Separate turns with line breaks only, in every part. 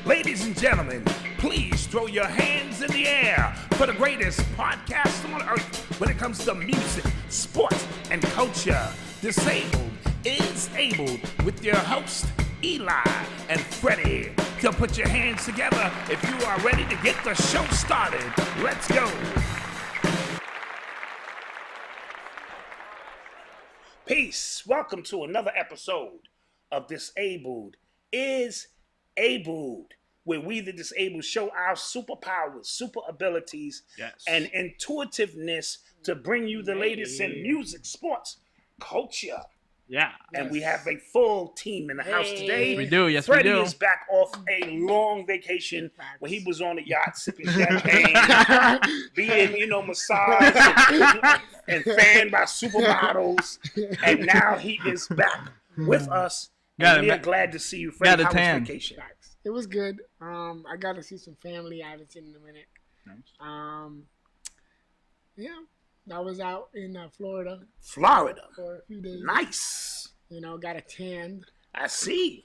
Ladies and gentlemen, please throw your hands in the air for the greatest podcast on earth when it comes to music, sports, and culture. Disabled is Abled with your host, Eli and Fredy. So put your hands together if you are ready to get the show started. Let's go. Peace. Welcome to another episode of Disabled is Abled, where we, the disabled, show our superpowers, super abilities, and intuitiveness to bring you the latest in music, sports, culture.
Yeah.
And we have a full team in the house today.
We do, yes,
Fredy
we do.
is back off a long vacation where he was on a yacht sipping champagne, being, massaged and fanned by supermodels. And now he is back with us. And we are glad to see you, Fredy. How was vacation?
It was good. I got to see some family I haven't seen in a minute.
Nice.
I was out in Florida.
Florida.
For a few days.
Nice.
Got a tan.
I see.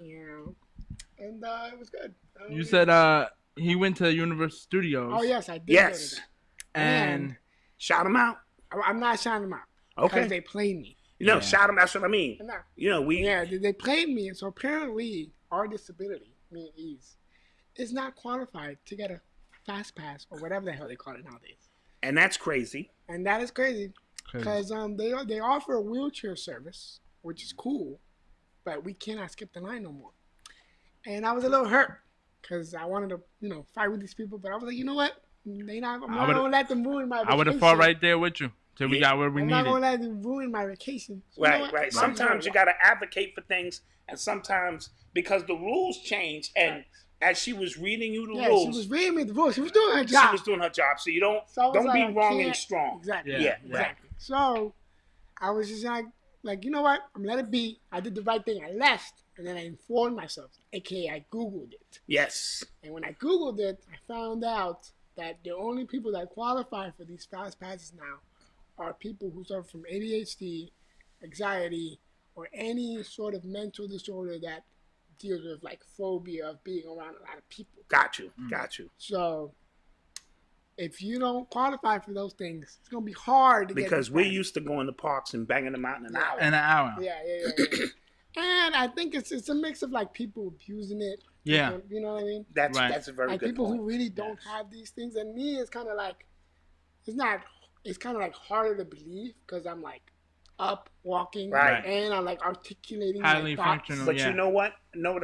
And it was good.
You said he went to Universal Studios.
Oh, yes, I did.
Yes.
Go to that.
And
shout him out.
I'm not shouting them out.
Okay.
Because they played me.
Shout him. That's what I mean.
Yeah, they played me. So apparently our disability, me and ease, is not qualified to get a fast pass or whatever the hell they call it nowadays.
And that's crazy.
And that is crazy because they offer a wheelchair service, which is cool, but we cannot skip the line no more. And I was a little hurt because I wanted to, fight with these people, but I was like, you know what? I'm not gonna let them ruin my vacation.
I would have fought right there with you till we got where we needed.
I'm not gonna let them ruin my vacation. So
right. Sometimes you gotta advocate for things, and sometimes because the rules change and. As she was reading you the rules.
She was reading me the rules. She was doing her job.
She was doing her job. So you don't be wrong and strong.
Exactly.
Yeah.
Exactly. So I was just like, you know what? I'm gonna let it be. I did the right thing. I left, and then I informed myself, aka I Googled it.
Yes.
And when I Googled it, I found out that the only people that qualify for these fast passes now are people who suffer from ADHD, anxiety, or any sort of mental disorder that deals with like phobia of being around a lot of people. Got you. So if you don't qualify for those things, it's gonna be hard to
because we're used to going to parks and banging them out in an hour.
In an hour.
Yeah. And I think it's a mix of like people abusing it.
Yeah.
People, you know what I mean?
That's a very
like
good
people
point.
who really don't have these things, and me, it's kind of like it's kind of like harder to believe because I'm like up walking and I'm like articulating
highly
my thoughts.
functional.
But you know what? I know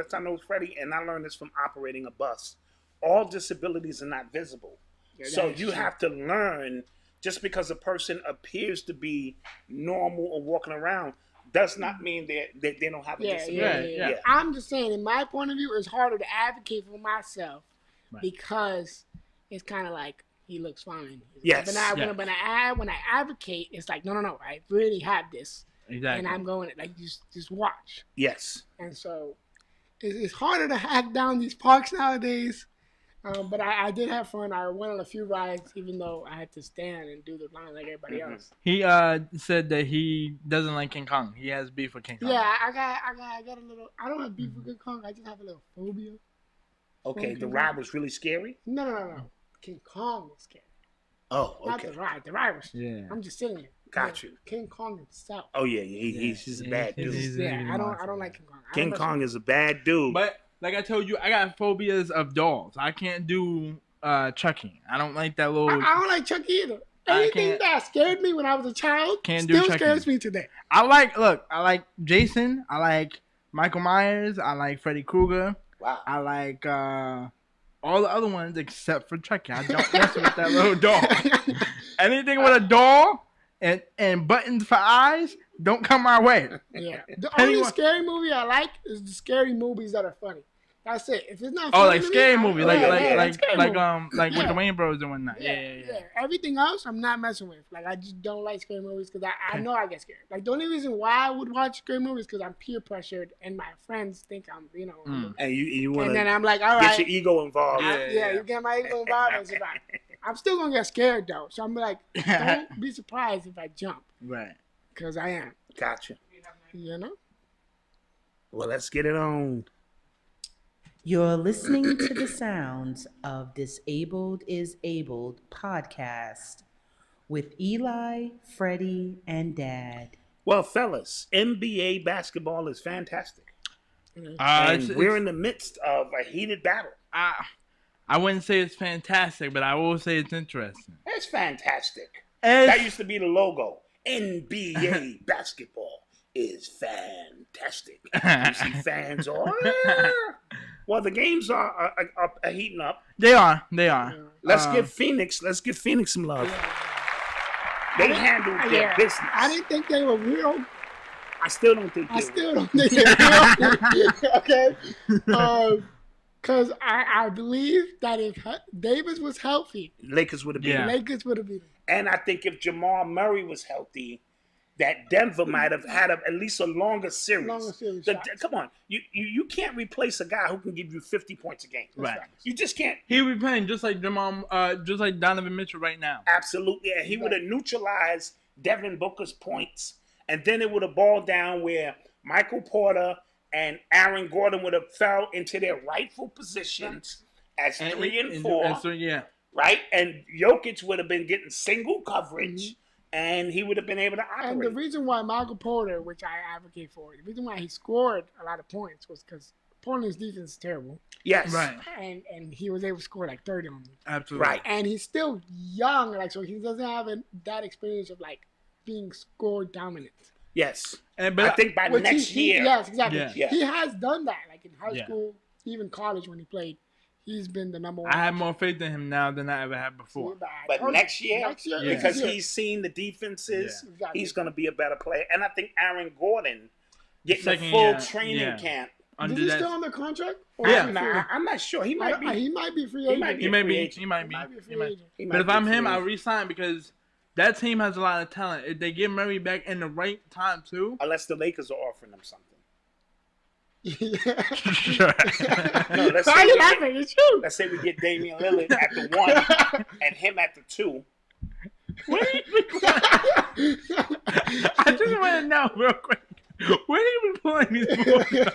Fredy, and I learned this from operating a bus. All disabilities are not visible.
Yeah,
so you have to learn, just because a person appears to be normal or walking around does not mean they don't have a disability.
Yeah. I'm just saying, in my point of view, it's harder to advocate for myself because it's kind of like, he looks fine.
Yes.
But when I advocate, it's like, no, I really have this.
Exactly.
And I'm going to, like, just watch.
Yes.
And so it's harder to hack down these parks nowadays. But I did have fun. I went on a few rides, even though I had to stand and do the line like everybody else.
He said that he doesn't like King Kong. He has beef with King Kong.
Yeah, I got a little. I don't have beef with King Kong. I just have a little phobia.
Okay, the ride was really scary?
No. King Kong is scary.
Oh, okay.
Not the ride. The ride was.
Yeah.
I'm just sitting there.
Got you.
King Kong himself.
Oh yeah. He's a bad dude.
I don't like King Kong.
King Kong is a bad dude.
But like I told you, I got phobias of dolls. I can't do Chucky. I don't like that little.
I don't like Chucky either. Anything that scared me when I was a child still scares me today.
I like Jason. I like Michael Myers. I like Freddy Krueger.
Wow.
I like all the other ones except for Chucky. I don't mess with that little doll. Anything with a doll and buttons for eyes, don't come my way.
Yeah. The only scary movie I like is the scary movies that are funny. That's it. If it's not funny,
like scary movie, like with
the
Wayne Bros and whatnot.
Yeah. Everything else, I'm not messing with. Like, I just don't like scary movies because I know I get scared. Like, the only reason why I would watch scary movies is because I'm peer pressured and my friends think I'm,
and you want to.
And then I'm like, all right,
get your ego involved.
You get my ego involved. I'm still gonna get scared though. So I'm like, don't be surprised if I jump.
Right.
Because I am.
Gotcha.
You know.
Well, let's get it on.
You're listening to the sounds of Disabled is Abled podcast with Eli, Fredy, and Dad.
Well, fellas, NBA basketball is fantastic. We're in the midst of a heated battle.
I wouldn't say it's fantastic, but I will say it's interesting.
It's fantastic. That used to be the logo. NBA basketball is fantastic. You see fans all. Well, the games are heating up.
They are.
Let's give Phoenix some love. They handled their business.
I didn't think they were real.
I still don't think
I still don't think they're real. Okay. Because I believe that if Davis was healthy,
Lakers would have been.
Lakers would have been.
And I think if Jamal Murray was healthy, that Denver might have had at least a longer series. Come on, you can't replace a guy who can give you 50 points a game.
Right.
You just can't.
He would be playing just like Donovan Mitchell right now.
Absolutely, and he would have neutralized Devin Booker's points, and then it would have boiled down where Michael Porter and Aaron Gordon would have fell into their rightful positions as 3 and 4. Right, and Jokic would have been getting single coverage. And he would have been able to operate.
And the reason why Michael Porter, which I advocate for, the reason why he scored a lot of points was because Portland's defense is terrible.
Yes.
Right.
And he was able to score like 30 on them.
Absolutely.
Right.
And he's still young, so he doesn't have that experience of being score dominant.
Yes.
But
I think by next year.
Yes, exactly.
Yeah.
He has done that, in high school, even college when he played. He's been the number one.
I have more faith in him now than I ever had before.
But next year, because
year.
he's seen the defenses, he's going to be a better player. And I think Aaron Gordon getting a full training camp.
Is he still under contract?
I'm not sure. He might be.
He might be free agent.
He might be. But if I'm him, I'll resign because that team has a lot of talent. If they get Murray back in the right time too.
Unless the Lakers are offering them something.
Sure.
No, let's
Why are you laughing? It's true.
Let's say we get Damian Lillard at the 1 and him at the 2.
I just want to know real quick. Where do you be pulling these movies?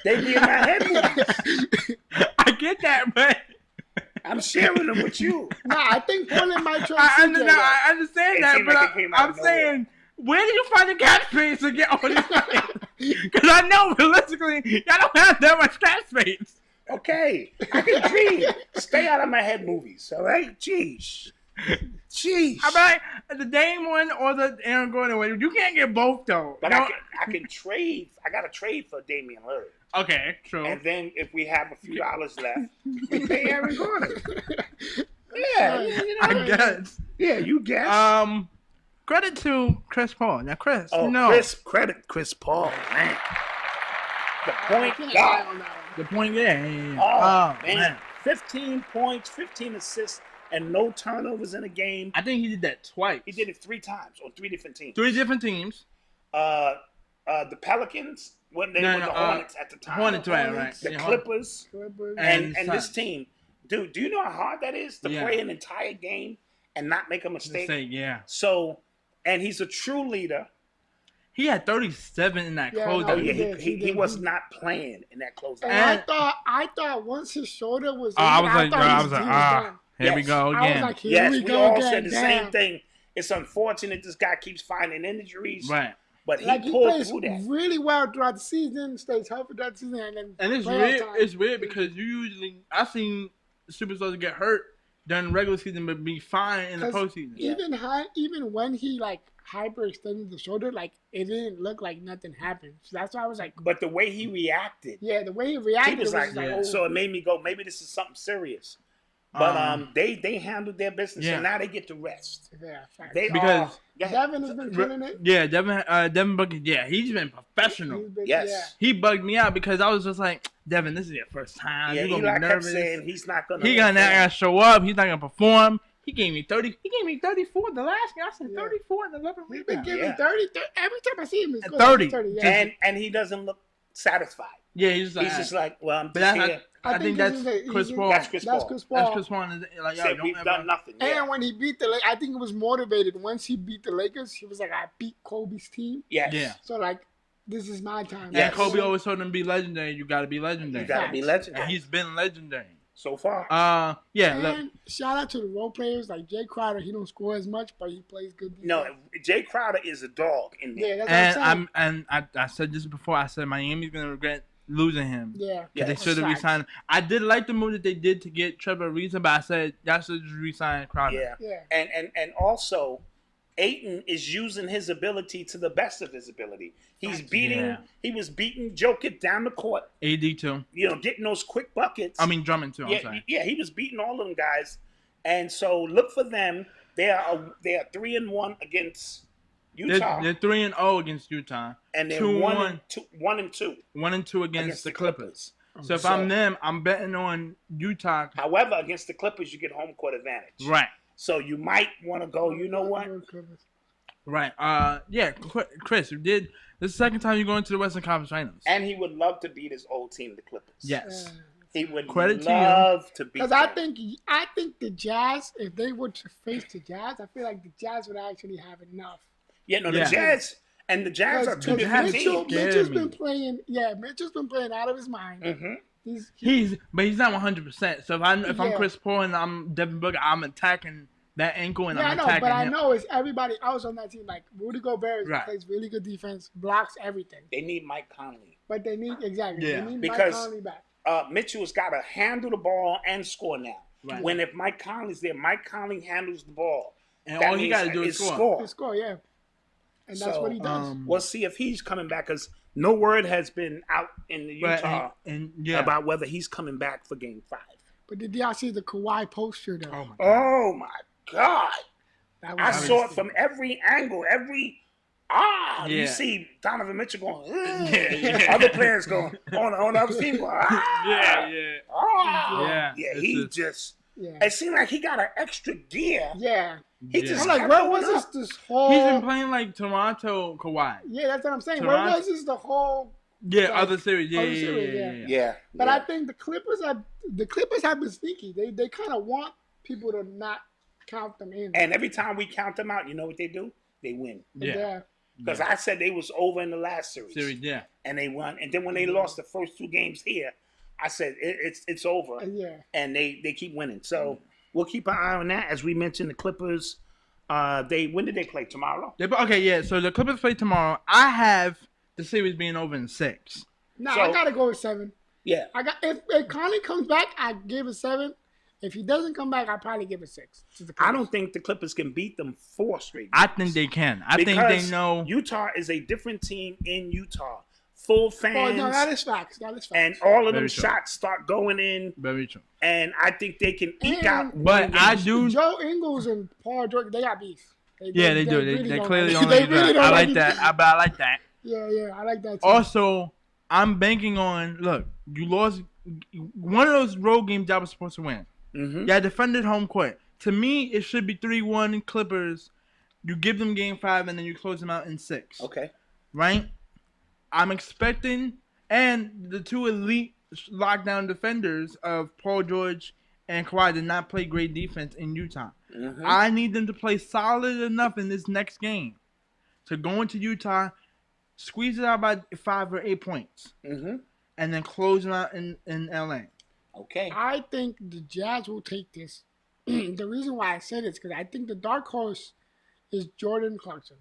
They be in my head movies.
I get that, but
I'm sharing them with you.
Nah, I think Portland might try
I
CJ.
understand that, but I'm saying, where do you find the cap space to get all these players? Because I know realistically, y'all don't have that much cap space.
Okay, I can dream. Stay out of my head movies, all right? Jeez.
I'm like, the Dame one or the Aaron Gordon one. You can't get both, though.
But I can trade. I got to trade for Damian Lillard.
Okay, true.
And then if we have a few dollars left, we pay Aaron Gordon. Yeah,
I guess.
Yeah, you guess.
Credit to Chris Paul. Now, Chris,
Chris Paul, man. The point guard.
The point, yeah.
Oh, man. 15 points, 15 assists, and no turnovers in a game.
I think he did that twice.
He did it 3 times on 3 different teams.
3 different teams.
The Pelicans, when they were the Hornets at the time.
Hornets, right.
The Clippers. And this team. Dude, do you know how hard that is to play an entire game and not make a mistake? So, and he's a true leader.
He had 37 in that closeout.
Oh, yeah, he was not playing in that closeout.
And I thought once his shoulder was in,
I was like, here we go again.
I was like,
we all said the same thing. It's unfortunate this guy keeps finding injuries.
Right.
But he pulled through that.
Really well throughout the season, stays healthy throughout the season, and
it's weird because I've seen superstars get hurt during the regular season but be fine in the postseason.
Even when he hyperextended the shoulder, it didn't look like nothing happened. So that's why I was like.
But the way he reacted.
Yeah, the way he reacted
was so it made me go, maybe this is something serious. But they handled their business, and now they get to rest.
Yeah, Devin has been killing it.
Yeah, Devin Booker. Yeah, he's been professional. He bugged me out because I was just like, Devin, this is your first time. You're gonna be nervous.
Saying he's not gonna.
He's gonna show up. He's not gonna perform. He gave me 30. He gave me 34 the last game. I said 34 and 11
He's been giving 30 every time I see him. He's
30.
And he doesn't look satisfied.
Yeah, he's
just like, well, I'm just here.
I think that's Chris Paul.
That's Chris Paul.
That's Chris Paul.
We've done nothing.
And when he beat the Lakers, I think it was motivated. Once he beat the Lakers, he was like, I beat Kobe's team.
Yes. Yeah.
So This is my time.
And
Yes.
Kobe always told him, be legendary. You got to be legendary.
You gotta be
Facts.
legendary.
And he's been legendary.
So far.
Yeah. Look,
And shout out to the role players like Jay Crowder. He don't score as much, but he plays good defense.
No, Jay Crowder is a dog in there.
Yeah, that's what I'm saying.
I said this before. I said Miami's gonna regret losing him.
Yeah.
Yeah,
They
that's
should have
facts.
re-signed him. I did like the move that they did to get Trevor Ariza, but I said y'all should just re-sign Crowder.
Yeah.
Yeah.
And also, Ayton is using his ability to the best of his ability. He's beating.
Yeah.
He was beating Jokic down the court.
AD too.
You know, getting those quick buckets.
I mean Drummond too. I'm
yeah,
sorry.
yeah, he was beating all of them guys. And so look for them. They are 3-1 against Utah,
They're 3-0 against Utah.
and they're
2-1.
1-2
1-2 against the Clippers. So if
So-
I'm them, I'm betting on Utah.
However, against the Clippers, you get home court advantage.
Right.
So you might want to go. You know what?
Right. Yeah. Chris, you did. This is the second time you're going to the Western Conference Finals.
And he would love to beat his old team, the Clippers.
Yes.
He would
Credit to you.
love to beat
Because
them.
I think the Jazz, if they were to face the Jazz, I feel like the Jazz would actually have enough.
Yeah, no,
Yeah.
the Jazz and the Jazz are two
Because
different
Mitchell's
teams.
been playing. Yeah, Mitchell's been playing out of his mind.
Mm-hmm.
He's
But he's not 100%. So if I'm
Yeah.
Chris Paul and I'm Devin Booker, I'm attacking that ankle and
yeah, I
I'm
know,
attacking
but I
him.
know it's everybody else on that team. Like Rudy Gobert
Right.
plays really good defense, blocks everything.
They need Mike Conley.
But they need exactly.
Yeah.
They need
Because-
Mike Conley back.
Mitchell's got to handle the ball and score now.
Right.
When if Mike Conley's there, Mike Conley handles the ball.
And
That
all he
means
got to do is score.
He score, yeah, and that's
So,
what he does.
We'll see if he's coming back because no word has been out in the
But-
Utah
and yeah.
about whether he's coming back for Game 5.
But did y'all see the Kawhi poster though?
Oh my God.
Oh my God!
That
I
was
saw it from every angle,
Yeah.
You see Donovan Mitchell going,
Yeah.
other players going on the other team going,
Yeah, yeah.
Yeah,
It's
he
just-
just.
Yeah.
It seemed like he got an extra gear.
Yeah.
He
Yeah.
just
I'm like,
kept
where
going
was
up.
this whole?
He's been playing like Toronto Kawhi.
Yeah, that's what I'm saying.
Toronto-
Where was this the whole?
Yeah,
Like,
other series. Yeah,
other
yeah,
series,
yeah,
yeah.
yeah.
Yeah,
But
yeah.
I think the Clippers have been sneaky. They kind of want people to not count them in.
And every time we count them out, you know what they do? They win.
Yeah.
Because I said they was over in the last series,
Yeah.
and they won. And then when they lost the first 2 games here, I said it's over.
Yeah.
And they keep winning. So we'll keep an eye on that. As we mentioned, the Clippers. When did they play? Tomorrow?
Okay, yeah. So the Clippers play tomorrow. I have the series being over in 6.
No,
So-
I gotta go with 7.
Yeah.
If Conley comes back, I give it 7. If he doesn't come back, I probably give it 6. to the
I
Clippers.
don't think the Clippers can beat them 4 straight.
I think they can. I think
Because
they know.
Utah is a different team in Utah. Full
Oh
fans.
no, that is facts. That is facts.
and all of them
Very true.
shots start going in,
Very true.
and I think they can eke
And-
out.
But I do.
Joe Ingles and Paul George, they got beef.
Yeah, they do.
really
They
don't
clearly
like-
don't
they
like
really
that.
don't
I like
each
that.
other.
But I like that.
Yeah, I like that too.
Also, I'm banking on. Look, you lost one of those road games y'all was supposed to win.
Mhm.
Yeah, defended home court. To me, it should be 3-1 Clippers. You give them Game 5 and then you close them out in 6.
Okay.
Right? I'm expecting, and the 2 elite lockdown defenders of Paul George and Kawhi did not play great defense in Utah.
Mhm.
I need them to play solid enough in this next game to go into Utah, squeeze it out by 5 or 8 points,
Mhm.
and then close them out in LA.
Okay.
I think the Jazz will take this. The reason why I said it is because I think the dark horse is Jordan Clarkson.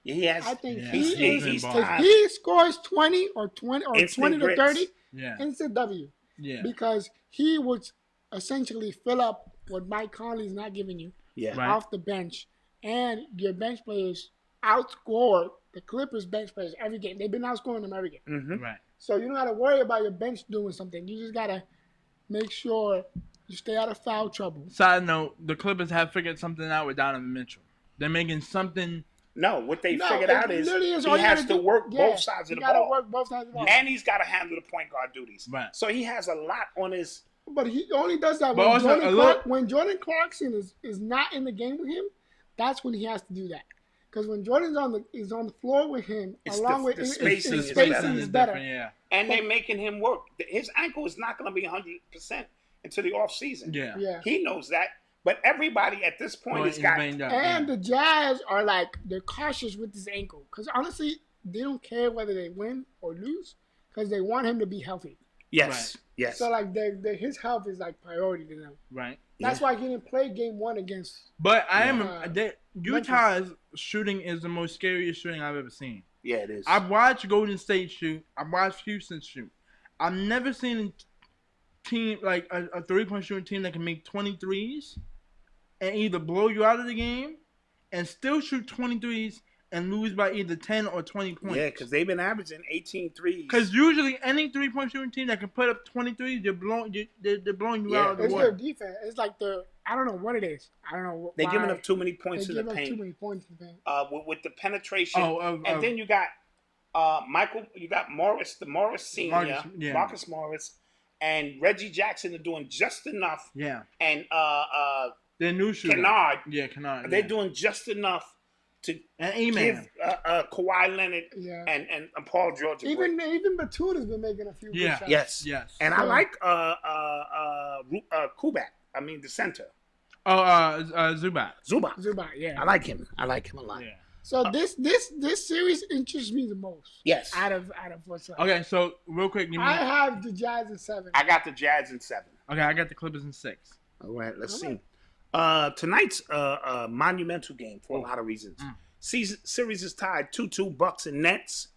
He has.
I think
Yeah,
he is.
he's
If
time.
he scores 20 or 20 or
Instant
20 to
grits.
30,
Yeah.
instant W.
Yeah.
Because he would essentially fill up what Mike Conley's not giving you
Yeah.
Right.
off the bench, and your bench players outscore the Clippers bench players every game. They've been outscoring them every game.
Mhm.
Right.
So you don't got to worry about your bench doing something. You just got to make sure you stay out of foul trouble.
Side note, the Clippers have figured something out with Donovan Mitchell. They're making something.
No, what they
No,
figured
it
out is
literally
he
all you
has
gotta
to
do-
work
yeah,
both sides of
you
the
gotta
ball,
work both sides of the ball.
and he's got to handle the point guard duties.
Right.
So he has a lot on his.
But he only does that
But
when
also,
when Jordan Clarkson is not in the game with him. That's when he has to do that. Because when Jordan's on the floor with him,
It's
along
the-
with
the
his
spacing is
spacing
better.
is
is
better.
different, yeah.
And they're making him work. His ankle is not going to be 100% until the off season.
Yeah.
Yeah.
He knows that. But everybody at this point
Well,
has
he's
got.
banged up,
And
yeah.
the Jazz are like, they're cautious with his ankle. Because honestly, they don't care whether they win or lose because they want him to be healthy.
Yes, yes.
So like his health is like priority to them.
Right.
That's why he didn't play game 1 against.
But Utah's shooting is the most scariest shooting I've ever seen.
Yeah, it is.
I've watched Golden State shoot. I've watched Houston shoot. I've never seen a team like a 3-point shooting team that can make 23s and either blow you out of the game and still shoot 23s and lose by either 10 or 20 points.
Yeah, because they've been averaging 18 threes.
Because usually any 3-point shooting team that can put up 23s, they're blowing you out of the
It's
water.
their defense. It's like I don't know what it is. I don't know.
They're
why
giving up too many points
they
in the
give up
paint.
too many points in the paint.
With the penetration. And then you got you got Morris, the Morris Senior, Marcus Morris, and Reggie Jackson are doing just enough.
Yeah.
And
their new shooter.
Kennard.
Yeah, Kennard.
They're doing just enough to give Kawhi Leonard and Paul George a break.
Even Batum has been making a few good shots.
Yes. And I like Kubat. I mean the center.
Zubac.
Zubac, yeah.
I like him a lot.
Yeah.
So this series interests me the most.
Yes.
Out of what's up.
Okay, so real quick,
I have the Jazz in 7.
I got the Jazz in 7.
Okay, I got the Clippers in 6.
All right, let's see. Tonight's a monumental game for a lot of reasons. Series is tied 2-2 Bucks and Nets.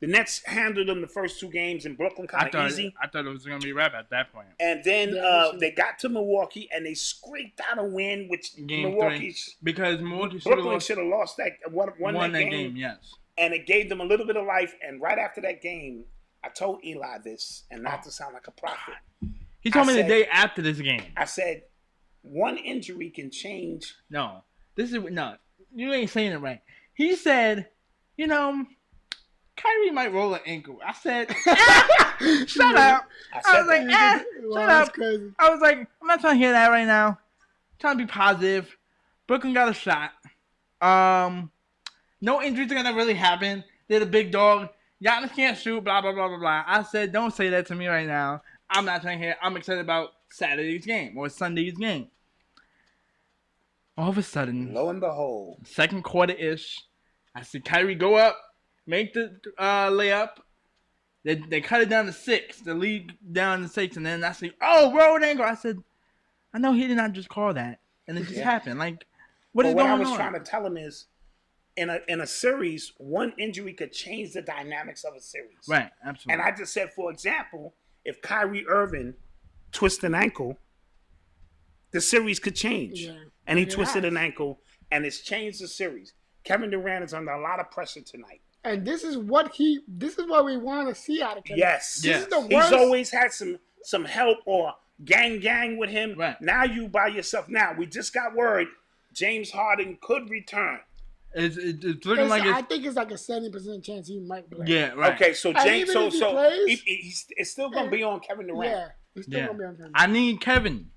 The Nets handled them the first 2 games in Brooklyn kind of easy.
I thought it was going to be wrap at that point.
And then they got to Milwaukee and they scraped out a win, which Milwaukee Brooklyn should have lost that won that game.
Yes.
And it gave them a little bit of life. And right after that game, I told Eli this, and not to sound like a prophet.
He told me the day after this game.
I said, one injury can change.
No, you ain't saying it right. He said, Kyrie might roll an ankle. I said, shut up. I was like, shut up.
Crazy.
I was like, I'm not trying to hear that right now. I'm trying to be positive. Brooklyn got a shot. No injuries are going to really happen. They're the big dog. Giannis can't shoot, blah, blah, blah, blah, blah. I said, don't say that to me right now. I'm not trying to hear. I'm excited about Saturday's game or Sunday's game. All of a sudden,
lo and behold,
second quarter-ish, I see Kyrie go up, make the layup. They cut it down to 6. The lead down to 6, and then I see, road angle. I said, I know he did not just call that, and it just happened. Like, what is going on?
What I was trying to tell him is, in a series, one injury could change the dynamics of a series.
Right, absolutely.
And I just said, for example, if Kyrie Irving twists an ankle, the series could change. Yeah. And he twisted an ankle, and it's changed the series. Kevin Durant is under a lot of pressure tonight.
And this is what we want to see out of Kevin.
Yes.
This is the worst.
He's always had some help or gang with him.
Right.
Now you by yourself. Now, we just got word James Harden could return.
It's looking like
I think it's like a 70% chance he might play.
Yeah, right.
Okay, so James, it's still gonna be on Kevin Durant.
Yeah, it's still gonna be on Kevin.
I need Kevin.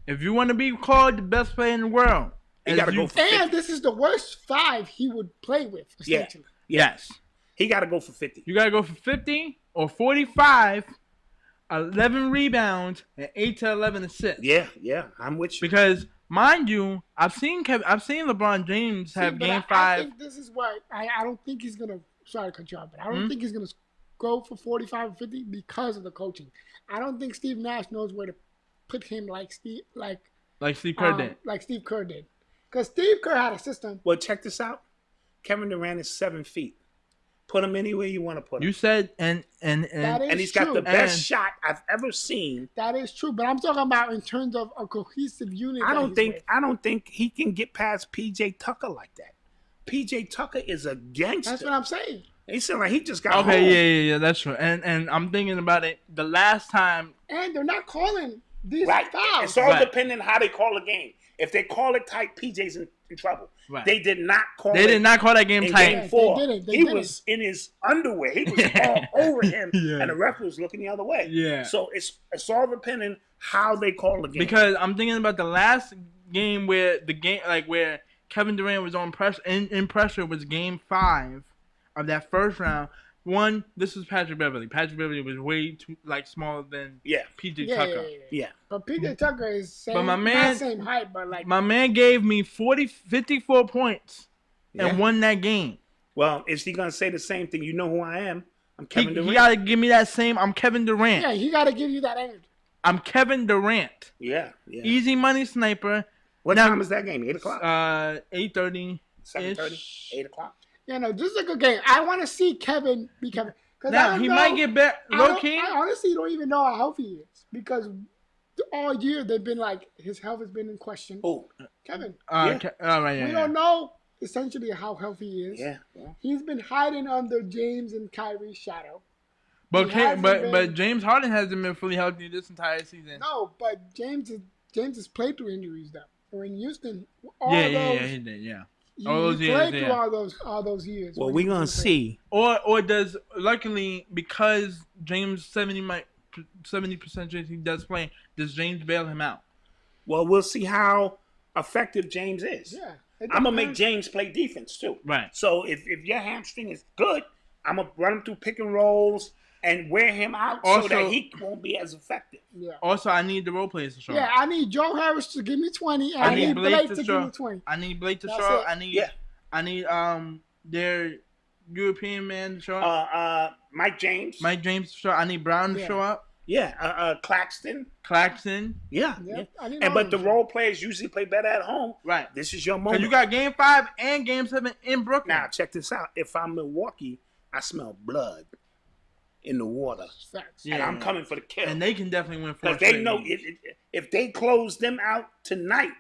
If you want to be called the best player in the world,
you gotta go for 50.
And this is the worst 5 he would play with. Essentially.
Yes.
He gotta go for 50.
You gotta go for 50 or 45, 11 rebounds, and 8 to 11 assists.
Yeah, I'm with you.
Because mind you, I've seen LeBron James have game 5.
I think this is why I don't think he's gonna. Sorry to cut you off, but I don't think he's gonna go for 45 or 50 because of the coaching. I don't think Steve Nash knows where to put him like Steve Kerr did. Like Steve Kerr did, because Steve Kerr had a system.
Well, check this out. Kevin Durant is 7 feet. Put him anywhere you want to put him.
You said and
he's got the best shot I've ever seen.
That is true, but I'm talking about in terms of a cohesive unit.
I don't think he can get past PJ Tucker like that. PJ Tucker is a gangster.
That's what I'm saying.
He
said like he just got
okay,
home.
Yeah, that's true. And I'm thinking about it. The last time,
and they're not calling these
fouls. It's all depending how they call the game. If they call it tight, PJ's in trouble. Right. They did not call.
They did not call that game tight.
Game 4, he was in his underwear. He was all over him, and the ref was looking the other way.
Yeah.
So it's all depending how they call the game.
Because I'm thinking about the last game where where Kevin Durant was on pressure in pressure was game 5 of that first round. One, this was Patrick Beverly. Patrick Beverly was way too smaller than PJ Tucker.
Yeah.
But PJ Tucker is same,
not
same height, but like
my man gave me 54 points and won that game.
Well, is he gonna say the same thing? You know who I am. I'm Kevin Durant.
He gotta give me that same. I'm Kevin Durant.
Yeah, he got to give you that energy.
I'm Kevin Durant.
Yeah.
Easy money sniper.
What time is that game? 8 o'clock.
8:30.
7:30. 8 o'clock.
Yeah, no, this is a good game. I want to see Kevin be Kevin.
Now he might get better. Low key.
I honestly don't even know how healthy he is because all year they've been like his health has been in question.
Oh,
Kevin.
Right, yeah,
We don't know essentially how healthy he is.
Yeah.
He's been hiding under James and Kyrie's shadow.
But James Harden hasn't been fully healthy this entire season.
No, but James has played through injuries though. Or in Houston,
he did. Yeah. All those
he
years,
played through all those years.
Well, we're gonna see.
Or does luckily because James 70% chance he does play, does James bail him out?
Well, we'll see how effective James is.
Yeah.
I'm gonna make James play defense too.
Right.
So if your hamstring is good, I'm gonna run him through pick and rolls and wear him out so that he won't be as effective.
Yeah.
Also, I need the role players to show up.
Yeah, I need Joe Harris to give me 20, and I need Blake to give me 20.
I need Blake to
That's
show up.
it.
I need their European man to show up.
Mike James
to show up. I need Brown to show up.
Yeah, Claxton. Yeah. But the role players usually play better at home.
Right.
This is your moment.
You got Game 5 and Game 7 in Brooklyn.
Now, check this out. If I'm Milwaukee, I smell blood in the water.
Facts.
And I'm coming for the kill.
And they can definitely win 4
because they know if they close them out tonight,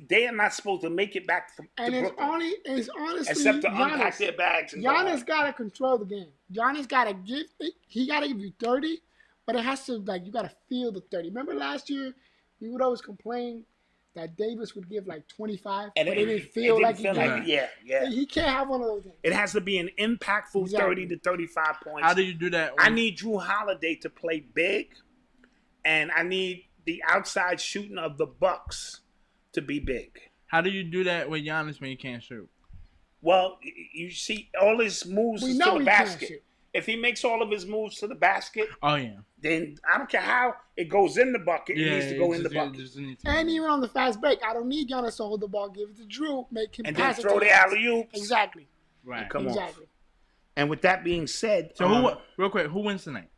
they are not supposed to make it back from Brooklyn.
It's honestly
except to unpack their bags. And
Giannis got to control the game. Giannis got to give you 30, but it has to you got to feel the 30. Remember last year, we would always complain that Davis would give 25, but it didn't feel like he did.
Yeah.
He can't have one of those games.
It has to be an impactful 30 to 35 points.
How do you do that?
I need Drew Holiday to play big, and I need the outside shooting of the Bucks to be big.
How do you do that with Giannis when he can't shoot?
Well, you see all his moves to the basket. If he makes all of his moves to the basket, then I don't care how it goes in the bucket. It needs to go in the bucket.
And even on the fast break, I don't need Giannis to hold the ball. Give it to Drew. Make him pass it.
And then throw the alley-oops.
Exactly.
Right.
Come on. And with that being said,
so real quick, who wins tonight?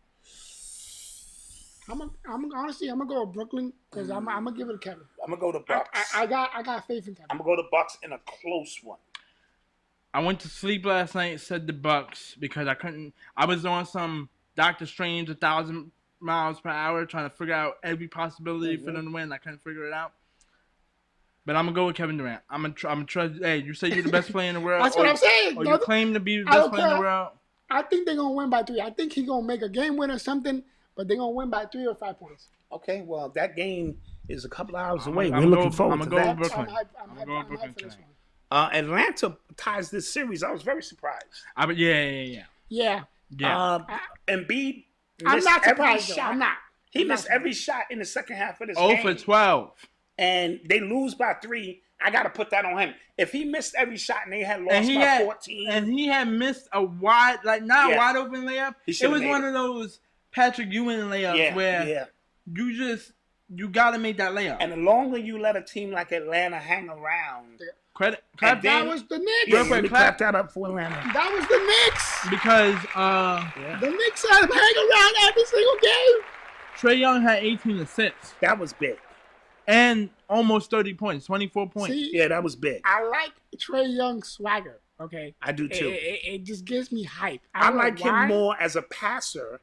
Honestly, I'm gonna go with Brooklyn because I'm gonna give it to Kevin.
I'm gonna go to Bucks.
I got faith in Kevin.
I'm gonna go to Bucks in a close one.
I went to sleep last night, said the Bucks because I was on some Doctor Strange 1,000 miles per hour trying to figure out every possibility for them to win. I couldn't figure it out. But I'm gonna go with Kevin Durant. I'm gonna trust. Hey, you say you're the best player in the world.
That's what I'm saying.
Or you claim to be the best player in the world.
I think they're gonna win by 3. I think he's gonna make a game winner or something, but they're gonna win by 3 or 5 points.
Okay, well that game is a couple hours away. We're looking forward to that.
I'm hyped for this one.
Atlanta ties this series. I was very surprised.
Yeah.
Embiid.
I'm not surprised. I'm not.
He missed every shot in the second half of this game.
0 for 12.
And they lose by 3. I got to put that on him. If he missed every shot and they had lost by 14.
And he had missed a wide open layup. It was one of those Patrick Ewing layups where you got to make that layup.
And the longer you let a team like Atlanta hang around.
That was the Knicks.
Yeah, let me clap that up for Atlanta.
That was the Knicks.
Because
the Knicks had him hang around every single game.
Trae Young had 18 assists.
That was big.
And almost 30 points, 24 points.
See,
yeah, that was big.
I like Trae Young's swagger. Okay,
I do too.
It just gives me hype.
I like him more as a passer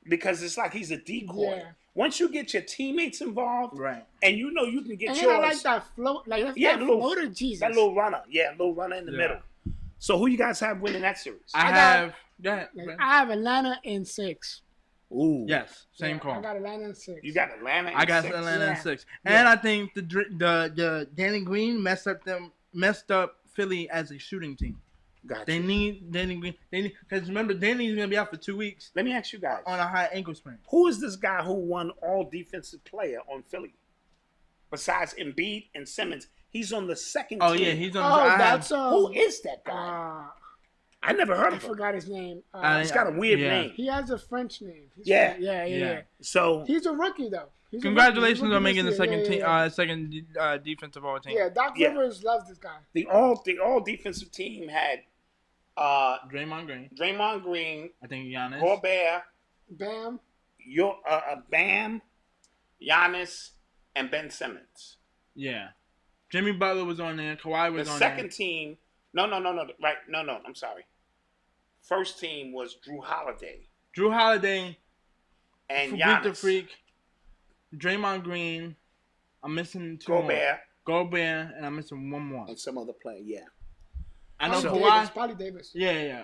because it's like he's a decoy. Yeah. Once you get your teammates involved,
right,
and you know you can get yours.
And I like that float, that floater, Jesus.
That little runner, little runner in the middle. So who you guys have winning that series?
I
have Atlanta in 6.
Ooh.
Yes, same call.
I got Atlanta in 6.
You got Atlanta in 6?
I got Atlanta in 6. And I think the Danny Green messed up Philly as a shooting team.
Gotcha.
They need Danny Green. Because remember, Danny's going to be out for 2 weeks.
Let me ask you guys.
On a high ankle sprain.
Who is this guy who won all defensive player on Philly? Besides Embiid and Simmons. He's on the second team.
Oh, yeah. He's on the
that's
who is that guy? I never heard
I
of him.
forgot his name.
He's got a weird name.
He has a French name.
Yeah.
Yeah.
So
He's a rookie though.
Congratulations on making the second
team.
defensive all team.
Yeah, Doc Rivers loves this guy.
the all defensive team had
Draymond Green.
I
think Giannis.
Gobert,
Bam.
Bam, Giannis, and Ben Simmons.
Yeah. Jimmy Butler was on there. Kawhi was
The
on there.
second team, no, right, no, I'm sorry. First team was Drew Holiday
Freak
and
the
Giannis.
Freak, Draymond Green. I'm missing two
Gobert
more. Gobert, and I'm missing one more.
and some other player. Yeah.
I know
So-
Kawhi.
Probably Davis.
Yeah.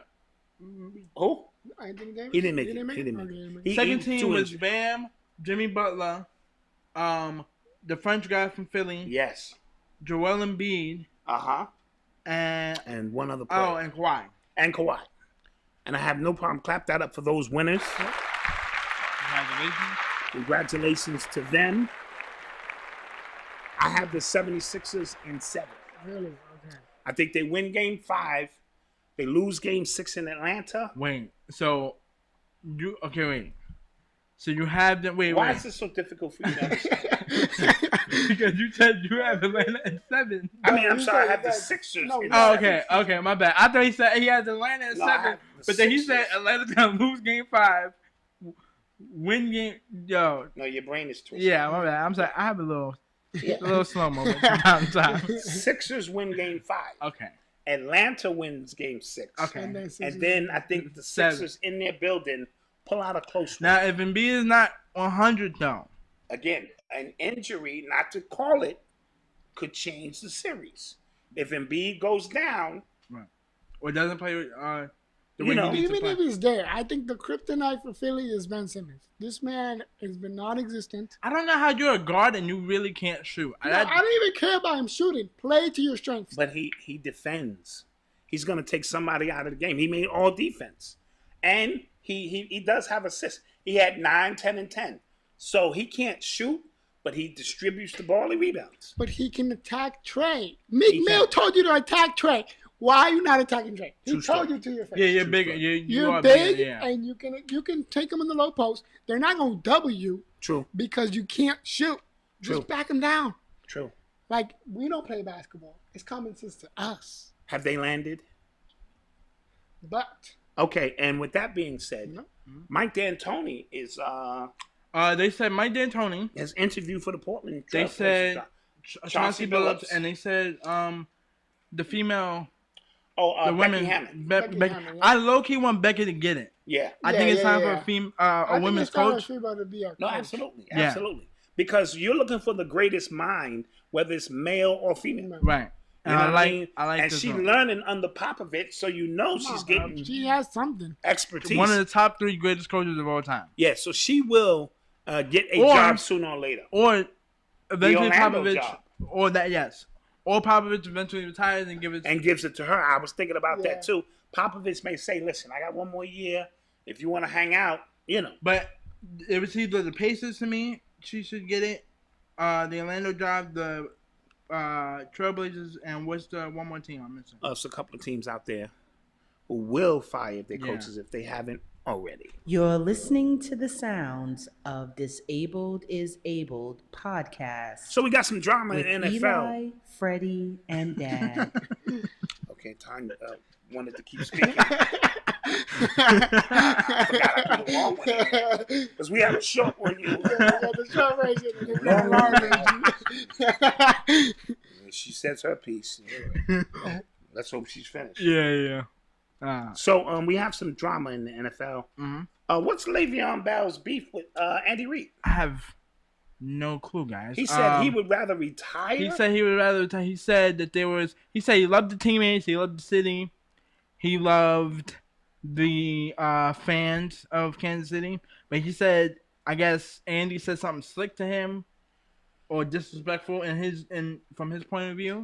Who?
Anthony Davis.
He didn't make it.
Okay.
Second
he
team
too
was
injured.
Bam, Jimmy Butler, the French guy from Philly,
Yes.
Joel Embiid,
And one other player.
and Kawhi.
And Kawhi. And I have no problem. Clap that up for those winners.
Congratulations.
Congratulations to them. I have the 76ers in 7.
Really? Okay.
I think they win game 5. They lose game 6 in Atlanta.
Wait. So So you have them.
Why is this so difficult for you to understand?
Because you said you have Atlanta in 7.
I mean, I'm
you
sorry. I
said
have the
that-
Sixers
no,
in
no.
7.
Okay, my bad. I thought he said he has Atlanta in
No, I
7,
have the
but then he
Sixers.
said Atlanta's gonna lose game 5, win game. Yo,
No, your brain is twisted.
yeah, my bad. I'm sorry. I have a little slow moment sometimes.
Sixers win game 5.
Okay.
Atlanta wins game 6.
Okay.
And then I think the Sixers in their building pull out a close one.
Now, if Embiid is not 100 though,
Again, an injury, not to call it, could change the series. If Embiid goes down,
or doesn't play the
You
way
know,
he needs to
Even
play.
if he's there, I think the kryptonite for Philly is Ben Simmons. This man has been non-existent.
I don't know how you're a guard and you really can't shoot.
No, I don't even care about him shooting. Play to your strengths.
but he defends. He's going to take somebody out of the game. He made all defense. And he does have assists. He had 9, 10, and 10. So he can't shoot, but he distributes the ball. He rebounds.
But he can attack Trey. Meek Mill told you to attack Trey. Why are you not attacking Trey? He
True
told
story.
you to your face.
Yeah, you're bigger. You
You're
are
big,
bigger, yeah.
and you can take him in the low post. They're not going to double you
True.
because you can't shoot.
True.
Just back him down.
True.
Like, we don't play basketball. It's common sense to us.
Have they landed?
But
Okay, and with that being said,
No.
Mike D'Antoni is
They said Mike D'Antoni.
has interviewed for the Portland.
They
Trailblazers.
said Chauncey Billups,
Billups.
and they said the female,
the
the
Becky
women.
Hammond.
Becky Hammond, yeah.
I low key want Becky to get it.
Yeah.
I
Yeah,
think it's
yeah,
time
yeah.
for a women's coach.
To be our
No,
coach.
absolutely,
Yeah.
absolutely. Because you're looking for the greatest mind, whether it's male or female.
Right.
You
And
know
I
what
like.
mean?
I like
and
this
she's
one.
learning under Popovich, so you know
Come
she's
on,
getting
bro. She has something.
expertise.
One of the top 3 greatest coaches of all time.
Yeah, so she will get a
Or-
job sooner or later.
Or eventually
Orlando
Popovich,
job.
or that yes, or Popovich eventually retires and gives it.
And gives it to her. I was thinking about
Yeah.
that too. Popovich may say, listen, I got one more year. If you want to hang out, you know.
But it was either the Pacers to me. She should get it. The Orlando job, the Trailblazers, and what's the one more team I'm missing?
There's a couple of teams out there who will fire their
Yeah.
coaches if they haven't already.
You're listening to the sounds of Disabled is Abled podcast
So we got some drama
with
in NFL.
Eli, Fredy, and Dad.
Okay, Tanya wanted to keep speaking. Because we have a short one.
The short version.
She says her piece. Let's hope she's finished.
Yeah.
So we have some drama in the NFL.
Mm-hmm.
What's Le'Veon Bell's beef with Andy Reid?
I have no clue, guys.
He said he would rather retire.
He said he would rather retire. He said that there was. He said he loved the teammates. He loved the city. He loved the fans of Kansas City. But he said, I guess Andy said something slick to him or disrespectful from his point of view.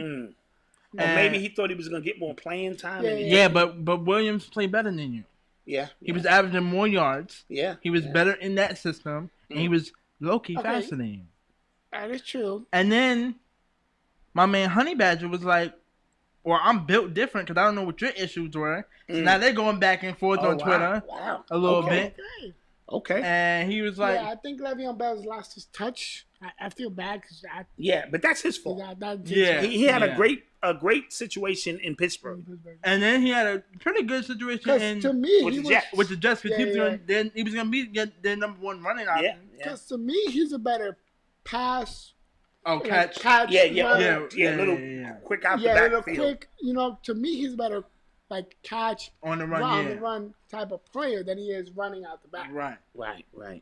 Or maybe he thought he was going to get more playing time.
Yeah, but Williams played better than you.
Yeah.
He was averaging more yards.
Yeah.
He was better in that system. And he was low-key
Okay.
faster than you.
That is true.
And then my man Honey Badger was like, or I'm built different because I don't know what your issues were. So now they're going back and forth on Twitter a little bit.
Okay.
And he was like,
yeah, I think Leveon Bell's lost his touch. I feel bad because
but that's his fault.
Yeah.
He had a great situation in Pittsburgh.
And then he had a pretty good situation
to me,
with
the Jets. Because he was going to be their number one running option.
Because to me, he's a better pass.
Oh, catch.
Little quick out the backfield.
Quick. To me, he's a better catch
on the run,
the run type of player than he is running out the back.
Right.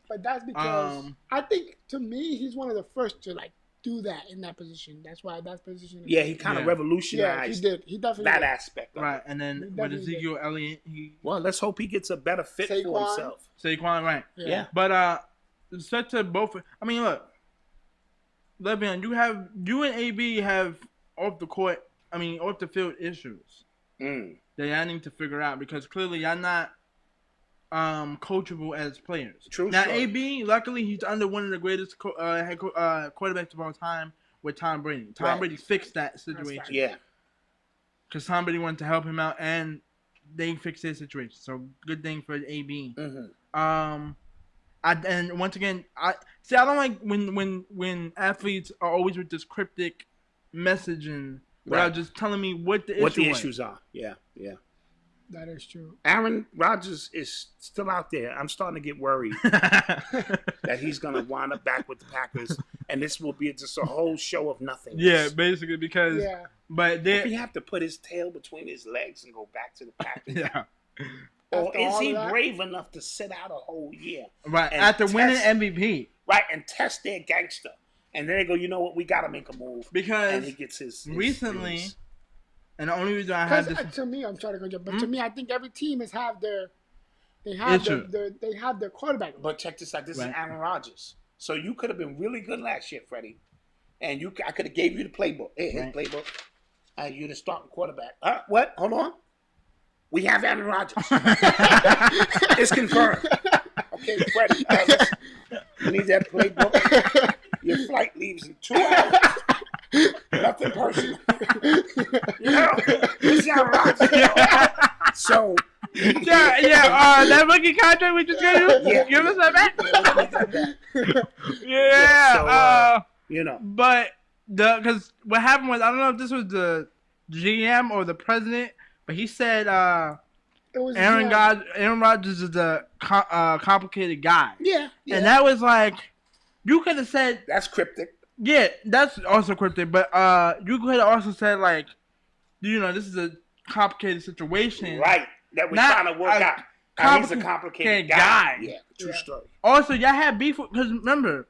But that's because I think to me, he's one of the first to do that in that position. That's why that position.
He kind of revolutionized.
He did. He definitely
that
did.
aspect.
Right, and then with Ezekiel Elliott,
let's hope he gets a better fit for himself.
Saquon, right?
Yeah.
But such to both. I mean, look. Leveon, you and AB have off the field issues that y'all need to figure out because clearly y'all not coachable as players.
True.
Now AB, luckily he's under one of the greatest quarterbacks of all time with Tom Brady. Tom Brady fixed that situation.
Yeah.
Because Tom Brady wanted to help him out and they fixed their situation. So good thing for AB. And once again, I don't like when athletes are always with this cryptic messaging without just telling me what the
issues are. Yeah.
That is true.
Aaron Rodgers is still out there. I'm starting to get worried that he's going to wind up back with the Packers, and this will be just a whole show of nothing.
Yeah, basically because. Yeah. But
if he have to put his tail between his legs and go back to the Packers.
Yeah.
Or is he brave enough to sit out a whole year?
Right, after winning MVP.
Right, and test their gangster. And then they go, you know what, we got to make a move.
Because
and he gets his
recently, and the only reason I had this...
To me, I'm trying to go jump, but to me, I think every team has they have their quarterback.
But check this out, this is Aaron Rodgers. So you could have been really good last year, Freddie. And I could have gave you the playbook. Hey, his playbook. You're the starting quarterback. What? Hold on. We have Aaron Rodgers. It's confirmed. Okay, Freddie, you need that playbook. Your flight leaves in 2 hours. Nothing personal. It's Aaron Rodgers. So,
that rookie contract we just got you. Give us that back.
So,
but because what happened was I don't know if this was the GM or the president. But he said Aaron Rodgers is a complicated guy.
Yeah.
And that was like, you could have said...
That's cryptic.
Yeah, that's also cryptic. But you could have also said, like, this is a complicated situation.
Right. That we're trying to work out. He's a complicated guy. Yeah, true story.
Also, y'all had beef because remember,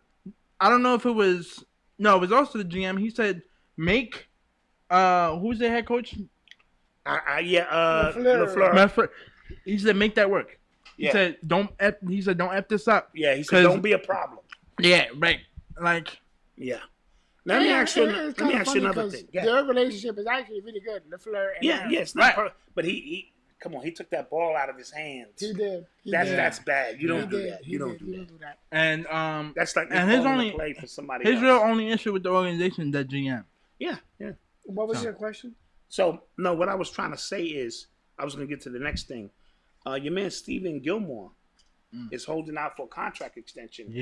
I don't know if it was... No, it was also the GM. He said, Meek, who's the head coach?
LaFleur.
He said, make that work. He said, don't F this up.
Yeah, he said, don't be a problem.
Yeah, right. Like,
yeah. Let me ask you another thing. Yeah.
Their relationship is actually really good. LaFleur and
Aaron. It's not but he come on, he took that ball out of his hands.
He did.
That's bad. You don't do that. You don't do that.
And
that's like
his only
play for somebody
his
else.
real only issue with the organization is that GM.
Yeah.
What was your question?
So, no, what I was trying to say is, I was going to get to the next thing. Your man, Stephon Gilmore, is holding out for a contract extension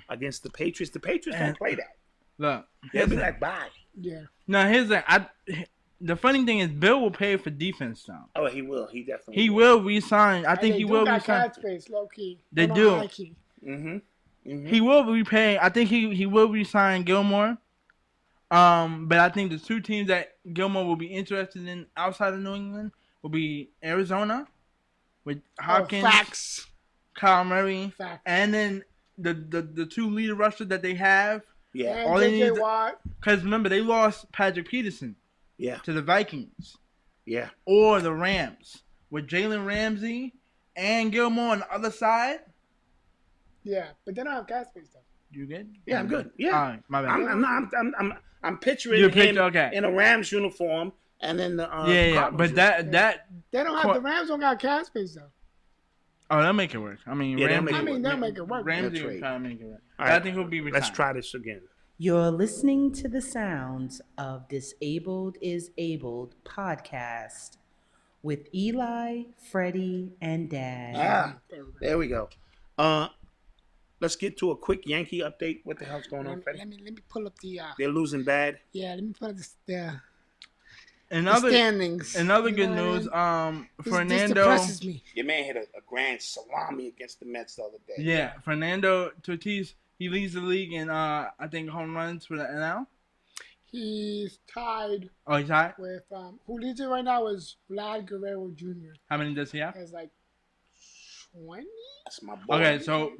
against the Patriots. The Patriots don't play that.
Look.
They'll be like, bye.
Yeah.
No, the funny thing is, Bill will pay for defense now.
Oh, he will. He definitely
He will re-sign. I think he will re-sign.
Space, low key.
They do.
He
will repay. I think he will re-sign Gilmore. But I think the two teams that Gilmore will be interested in outside of New England will be Arizona with Hopkins, Kyle Murray, and then the two leader rushers that they have.
Yeah, all they need
because remember they lost Patrick Peterson.
Yeah,
to the Vikings.
Yeah,
or the Rams with Jalen Ramsey and Gilmore on the other side.
Yeah, but they don't have cap space though.
You good?
Yeah, I'm good. Yeah,
all right, my bad.
I'm picturing him in a Rams uniform, and then the
but that
they don't have the Rams don't got cap space though.
Oh, they'll make it work. I mean,
they'll make it work.
Ramsey will try to make it work. All right, I think he'll be retired.
Let's try this again.
You're listening to the sounds of Disabled is Abled podcast with Eli, Fredy, and Dad.
There we go. Let's get to a quick Yankee update. What the hell's going on, Freddie?
Let me pull up the.
They're losing bad.
Yeah, let me pull up the
Another
standings.
Another
You
good
know what
news.
I mean? This
Fernando.
depresses me.
Your man hit a grand salami against the Mets the other day.
Yeah, Fernando Tatis. He leads the league in I think home runs for the NL.
He's tied
Oh, he's high.
with who leads it right now is Vlad Guerrero Jr.
How many does he have?
Has like 20.
That's my boy.
Okay, so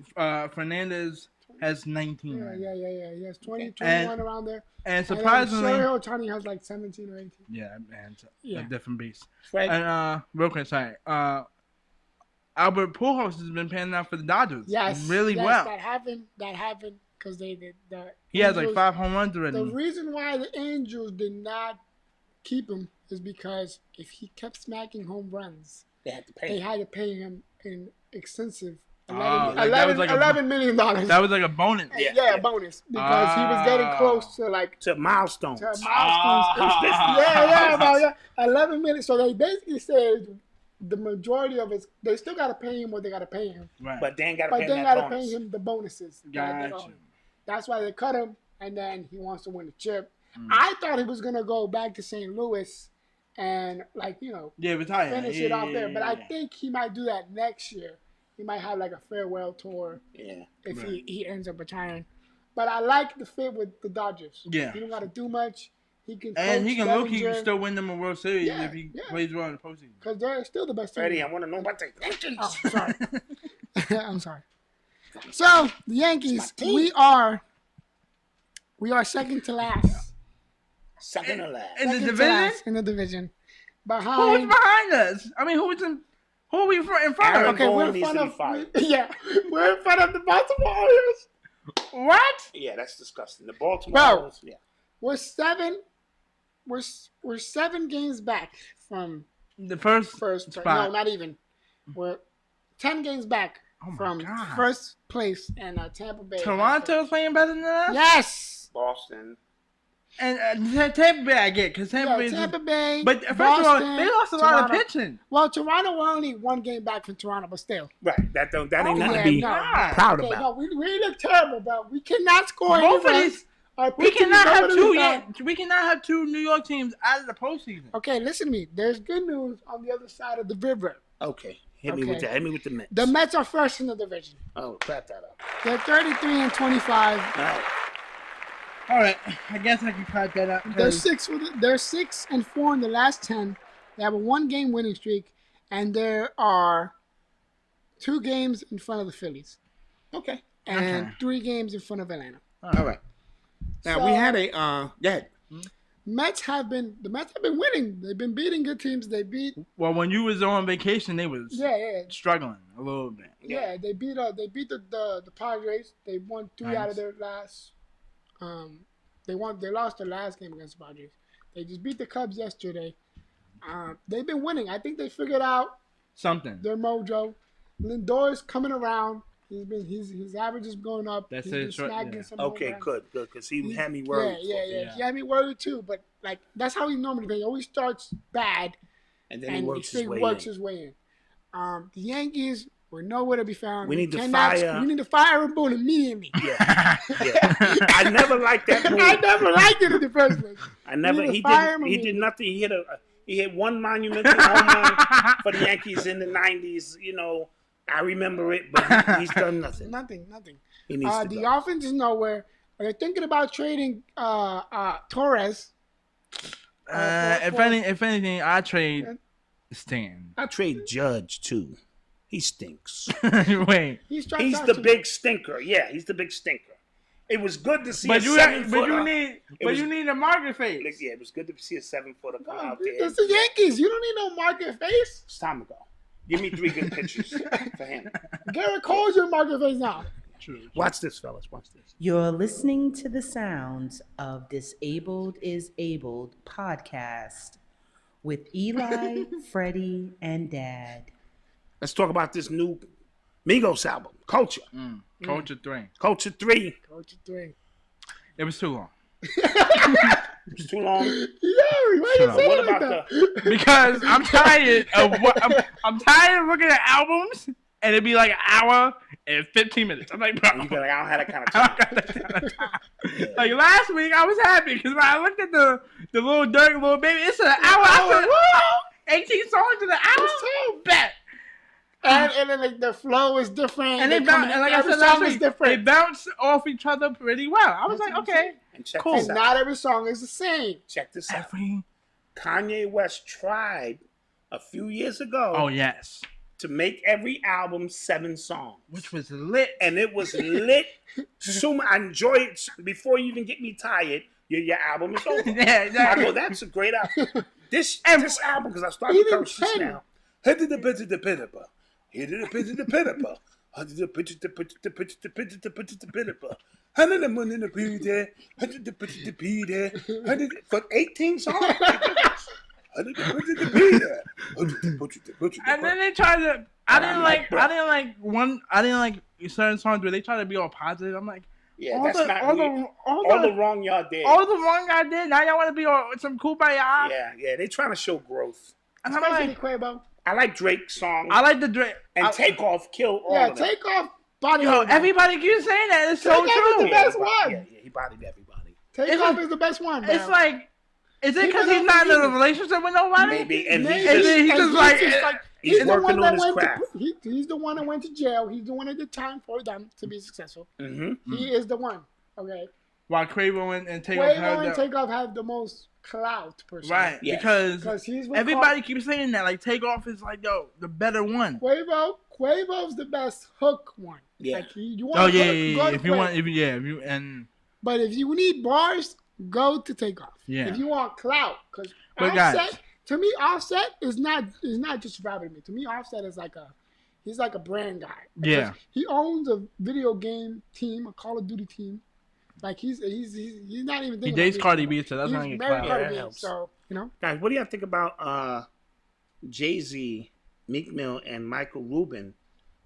Fernandez has 19.
Yeah. He has 20,
And-
21 around there.
And surprisingly,
And Shohei Ohtani has like 17 or 18.
yeah, man, it's
Yeah.
a different beast.
Fred,
And real quick, sorry. Albert Pujols has been panning out for the Dodgers.
Yes,
really
yes,
well.
That happened because they did the.
He has like
Angels-
5 home runs
The
already.
reason why the Angels did not keep him is because if he kept smacking home runs,
they had to pay.
they had to pay him an extensive
Oh, like that was like a-
$11 million.
That was like a bonus.
Yeah, a bonus because he was getting close to like
to milestones.
to milestones.
Ah.
About 11 million. So they basically said the majority of it, they still got to pay him what they got to pay him,
Right.
But Dan got to
but
pay
they
him
got
that
to pay
bonus.
him the bonuses. that they owe
Gotcha.
him. That's why they cut him, and then he wants to win the chip.
Mm.
I thought he was gonna go back to St. Louis and
Yeah, retire.
finish
yeah,
it off
yeah,
there. But I
yeah.
think he might do that next year. He might have like a farewell tour
Yeah.
if
Right.
he ends up retiring. But I like the fit with the Dodgers.
Yeah.
He don't got to do much. He can
And he can look. He can
Bellinger,
still win them a World Series
Yeah,
if he
yeah.
plays well in the postseason.
because they're still the best team.
Freddie, I want to know about the Yankees.
Oh, sorry. I'm sorry. So the Yankees,
It's my team.
we are second to last.
Second to last.
In the
Second to
division?
last in the division.
Who's
Behind.
behind us? I mean, who are we in front
Aaron
of?
Okay, we're
Boone
in
needs
front
to be
of
fired.
we're in front of the Baltimore Orioles.
What?
Yeah, that's disgusting. The Baltimore
Bro.
Orioles, yeah.
We're 7 games back from
The first
first.
spot.
No, not even. We're 10 games back
Oh my
from
God.
first place in Tampa Bay.
Toronto's playing better than us?
Yes.
Boston.
And Tampa Bay I get, because Tampa
Yeah,
Bay
Tampa Bay.
But first
Boston,
of all, they lost a lot of
Toronto.
pitching.
Well, Toronto were only 1 game back from Toronto, but still.
Right. That ain't
Oh,
nothing
yeah,
to be
no.
proud
Okay,
about.
no, we look terrible, bro. We cannot score
Both of
any
these,
runs. Our
we
pitching
cannot
is
have
over
two
the top.
yet. We cannot have 2 New York teams out of the postseason.
Okay, listen to me. There's good news on the other side of the river.
Okay. Hit me
Okay.
with that. Hit me with the Mets.
The Mets are first in the division.
Oh, clap that up.
They're 33-25.
All right.
All right, I guess I can cut that up.
They're 6-4 in the last 10. They have a 1-game winning streak, and there are 2 games in front of the Phillies
Okay.
and
Okay.
3 games in front of Atlanta.
All right. Now, we
So-
had a, go ahead.
The Mets have been winning. They've been beating good teams. They beat
Well, when you was on vacation, they was
yeah.
struggling a little bit.
Yeah, they beat the Padres. They won 3 out of
Nice.
their last. They lost their last game against the Padres. They just beat the Cubs yesterday. They've been winning. I think they figured out
Something.
their mojo. Lindor's coming around. His average is going up.
That's
He's
it,
been
short-
snagging
yeah.
some home
Okay,
runs.
good, because he had me
Yeah,
worried.
yeah. He had me worried too, but like that's how he normally plays. He always starts bad
And then he
and
works
he
his way
works
in.
his way in. The Yankees were nowhere to be found.
We need to
cannot-
fire-
We need to fire Boone immediately.
Yeah. I never liked that move.
I never liked it in the first place.
I never.
need to
He
fire him
did. He
immediately.
did nothing. He hit one monumental home run for the Yankees in the '90s. You know, I remember it, but he's done nothing.
Nothing.
He needs to
The
go.
offense is nowhere. They're thinking about trading Torres.
If anything, I trade Stan.
I trade Judge too. He stinks.
Wait,
He strikes
He's
out
the
too
big
much.
stinker. Yeah, he's the big stinker. It was good to see
but
a
you
7-footer.
need a market face.
Yeah, it was good to see a 7-footer come
No,
out there.
it's the Yankees. You don't need no market face.
It's time to go. Give me 3 good pitchers for him.
Garrett Cole's your market face now.
True.
Watch this, fellas. Watch this.
You're listening to the sounds of Disabled is Abled podcast with Eli, Fredy, and Dad.
Let's talk about this new Migos album, Culture.
Culture 3.
Culture 3.
Coach 3.
It was too long.
It's too long.
Yeah, why you say
What
it like
about
that?
Because I'm tired of I'm tired of looking at albums and it'd be like an hour and 15 minutes. I'm like, bro,
You feel like I don't have that kind of
I
time.
don't got that kind of time. Like last week, I was happy because when I looked at the little Dirk, little baby, it's an hour. I said, whoa, 18 songs in an hour.
So
Bet.
And then like the flow is different.
And they bounce, and like I
every
said last
song is
week, they
different.
bounce off each other pretty well. I was
That's
like,
what I'm
okay,
saying.
And check
cool.
this
And
out.
not every song is the same.
Check this out.
Every.
Kanye West tried a few years ago
Oh yes,
to make every album 7 songs.
which was lit.
And it was lit. Soon I enjoy it before you even get me tired. Your album is over.
Yeah,
I
exactly.
go, that's a great album. This album, because I started to
Even
coach this
10.
now. Head to the pit of the pinnacle. Head to the pit of the pinnacle. Head to the pit of the pit of the pit of the pit of the pit of the pinnacle. Head to the moon in the pee there. Head to the pit of the pee there. For 18 songs. Head to the pit of the pee there.
And then they tried to. I didn't like certain songs where they try to be all positive. I'm like,
Yeah,
all
that's
the,
not
all,
me.
the,
All the wrong y'all did.
all the wrong I did. Now y'all want to be all some kumbaya.
Yeah, they trying to show growth.
And I'm
Especially
like,
Quavo.
I like Drake's song.
I like the Drake.
and Takeoff killed all
Yeah,
of them.
take off body.
Yo,
Hold On.
everybody keeps saying that. It's so
Takeoff is
true.
the best
everybody-
one.
Yeah, he bodied everybody.
Take off is the best one.
It's
bro.
like, is it because
People
he's not in
don't
a
believe it.
relationship with nobody?
Maybe, and
Maybe.
he's
And
just,
then he's
And
just like,
he's
the
working
one
on
that
his
went
craft.
he's the one that went to jail. He's the one that did time for them to be successful.
Mm-hmm.
He is the one. Okay.
while Quavo and Takeoff
Quavo
had
and
the,
Takeoff have the most clout per se.
right,
Yes.
because
Because he's with
everybody keeps saying that. Like Takeoff is like, yo, the better one.
Quavo's the best hook one.
Yeah.
Like you want
Oh
hook,
yeah.
go to
If you
Quavo.
want, if you and
But if you need bars, go to Takeoff.
Yeah.
If you want clout, because
But guys-
Offset, to me, Offset is not just rapping to me. To me, Offset is he's like a brand guy.
Yeah.
Because he owns a video game team, a Call of Duty team. Like he's not even
he
thinking.
dates
about
Cardi
music.
B, so that's
He's
not gonna get
married
clout.
Cardi
Yeah,
B,
that helps.
so you know.
Guys, what do y'all think about Jay-Z, Meek Mill, and Michael Rubin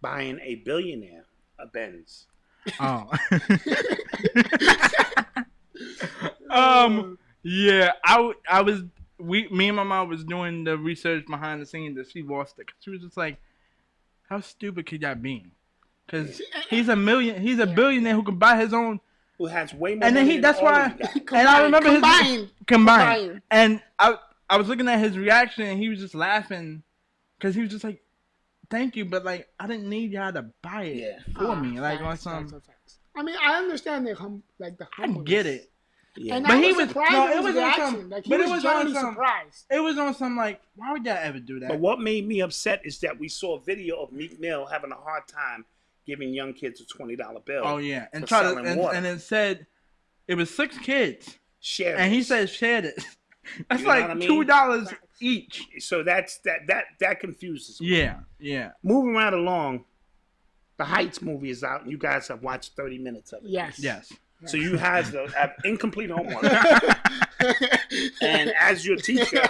buying a billionaire a Benz?
Oh. Yeah, me and my mom was doing the research behind the scenes that she lost it. She was just like, how stupid could that be? Because he's a billionaire who can buy his own.
Who has way more
And then
money
that's
than all
why,
of you guys.
and I remember his
Combined.
combined. And I was looking at his reaction, and he was just laughing, because he was just like, "Thank you, but like I didn't need y'all to buy it for me." Like on some,
Facts. I mean, I understand the
I
humbleness.
get it.
Yeah.
And
But
I
he
was
was-
surprised
no,
at
it
his
was on
reaction.
some-
Like he
but it
was
was on
genuinely
some-
surprised.
It was on some like, why would y'all ever do that?
But what made me upset is that we saw a video of Meek Mill having a hard time giving young kids a $20 bill.
Oh yeah, and
for
try to
selling water.
and it said it was 6 kids,
Share
and he
this.
said shared it. That's
You know
like
what I mean?
$2 each.
So that confuses me.
Yeah.
Moving right along, the Heights movie is out, and you guys have watched 30 minutes of it.
Yes.
So you have incomplete homework. And as your teacher,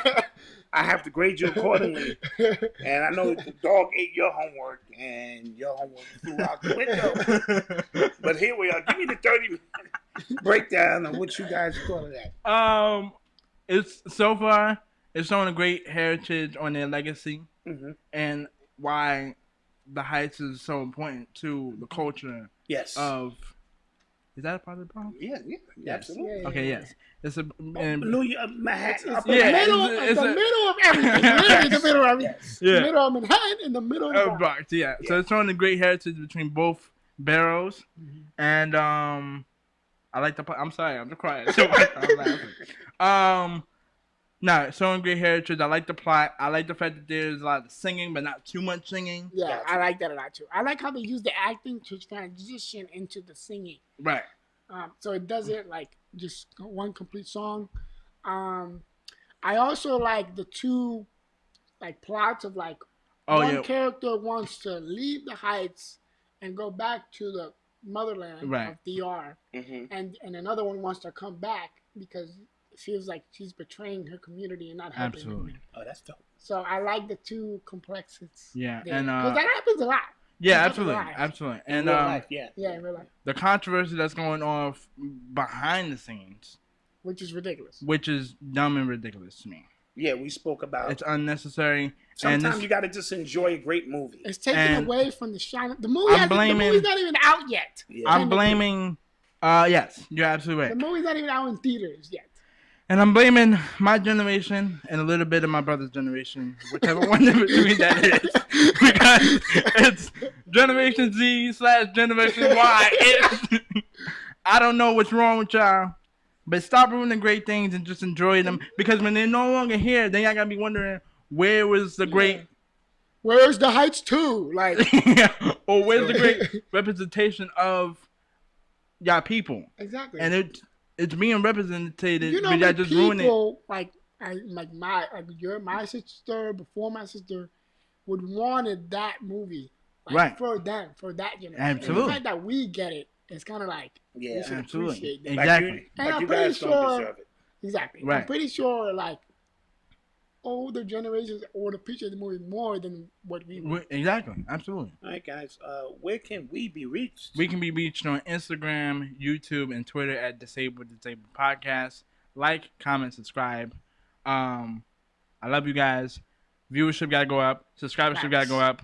I have to grade you accordingly. And I know the dog ate your homework, and your homework flew out the window. But here we are. Give me the 30-minute breakdown of what you guys thought of that.
It's so far it's showing a great heritage on their legacy, and why the Heights is so important to the culture
Yes.
of. Is that a part of the problem?
Yeah, absolutely.
Yeah.
Okay, yes. It's a and,
New York, Manhattan.
It's
Upper
the
Manhattan.
middle of everything. Literally the middle of everything.
Yeah.
The middle of Manhattan and the middle of the Bronx.
Bronx, yeah. So it's showing a great heritage between both boroughs, and I like the. I'm sorry, I'm just crying. So I'm laughing. No, showing great heritage. I like the plot. I like the fact that there's a lot of singing, but not too much singing.
Yeah,
Gotcha.
I like that a lot too. I like how they use the acting to transition into the singing.
Right.
So it doesn't like just one complete song. I also like the two like plots of like one character wants to leave the Heights and go back to the motherland of DR, and another one wants to come back because it feels like she's betraying her community and not helping them.
Oh, that's dope.
So I like the two complexities.
Yeah,
there.
and
'Cause that happens a lot.
Yeah,
That's
absolutely,
right.
absolutely.
In
And
real life, yeah.
Yeah, in real life,
the controversy that's going on behind the scenes,
which is ridiculous.
which is dumb and ridiculous to me.
Yeah, we spoke about.
It's unnecessary.
Sometimes you got to just enjoy a great movie.
It's taken
And
away from the shine. The movie.
I'm
The movie's not even out yet.
Yeah.
I'm blaming. Yes, you're absolutely
The
right.
movie's not even out in theaters yet.
And I'm blaming my generation and a little bit of my brother's generation, whichever one in between that is, because it's Generation Z / Generation Y. I don't know what's wrong with y'all, but stop ruining great things and just enjoy them. Because when they're no longer here, then y'all gotta be wondering where was the great,
Where's the Heights 2? Like,
or where's the great representation of y'all people?
exactly.
And it's being represented,
You know,
but y'all
like
just ruin it.
people like my sister before my sister would wanted that movie, like,
Right.
for them, for that generation.
Absolutely.
And the fact that we get it, it's kind of like
Yeah.
we should
Absolutely.
appreciate that.
Exactly.
And
Like
I'm
you
pretty
guys don't
sure-
deserve it.
Exactly.
Right.
I'm pretty sure like older generations would appreciate the movie more than what we would.
Exactly. Absolutely.
All right, guys. Where can we be reached?
We can be reached on Instagram, YouTube, and Twitter at Disabled Podcast. Like, comment, subscribe. I love you guys. Viewership gotta go up. Subscribership gotta go up.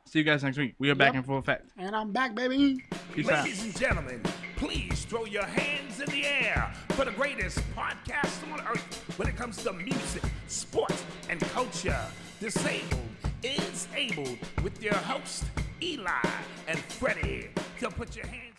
See you guys next week. We are back
Yep.
in full effect.
And I'm back, baby.
Peace out.
Ladies and gentlemen, please throw your hands in the air for the greatest podcast on earth when it comes to music, sports, and culture. Disabled is Able with your host, Eli and Fredy. So put your hands